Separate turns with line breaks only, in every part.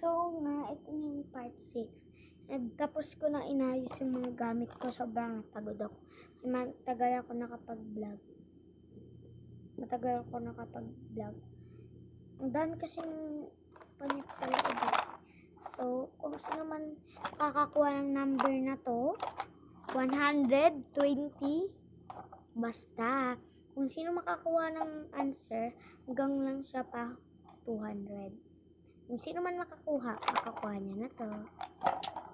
So ito na yung part 6. Tapos ko na inayos yung mga gamit ko. Sobrang napagod ako. Matagal ako nakapag-vlog. Ang dami kasing panip sa likod. So, kung sino man kakakuha ng number na to, 120, basta. Kung sino makakuha ng answer, hanggang lang siya pa 200. Kung sino man makakuha niya na to.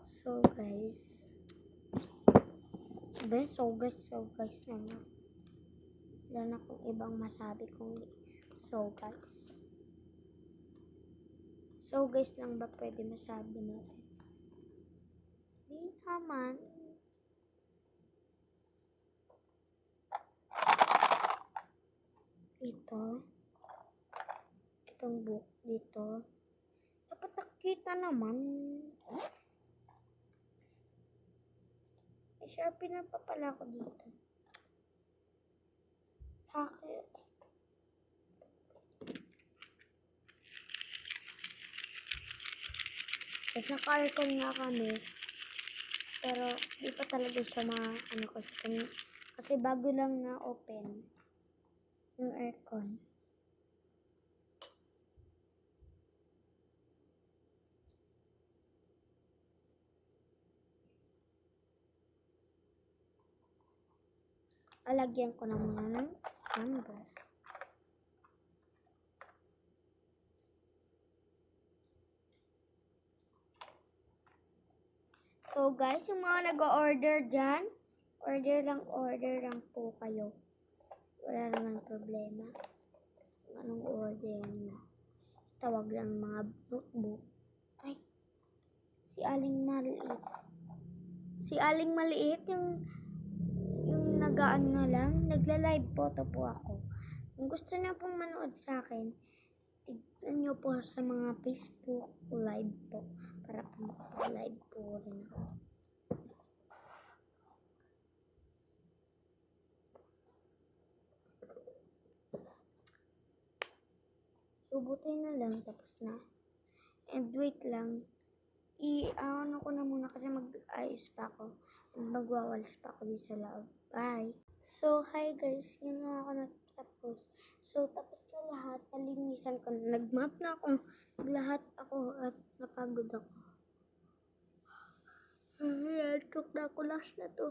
So guys na. Wala na akong ibang masabi kung so guys lang ba pwede masabi natin? Hindi naman. Itong book dito. Dapat nakita naman. May Sharpie na pa pala ako dito. Sakit. Kasi naka-aircon nga kami. Pero di pa talaga siya kasi bago lang na open yung aircon. Alagyan ko na muna ng numbers. So guys, yung mga nag-order dyan, order lang po kayo. Wala naman problema. Anong order niyo? Tawag lang mga notebook. Ay, si Aling Maliit yung nagaan na lang, nagla-live photo po ako. Kung gusto niyo pong manood sa akin, tignan niyo po sa mga Facebook live po para po makapag-live po rin ako. Subutin na lang, tapos na. And wait lang, ano ko na muna kasi mag-ayos pa ako. Magwawalis pa ako dito sa loob. Bye! So, hi guys, yun na ako natapos. So, tapos na lahat, nalinisan ko na. Nag-map na ako, lahat ako at napagod ako. Tok na ako, last na to.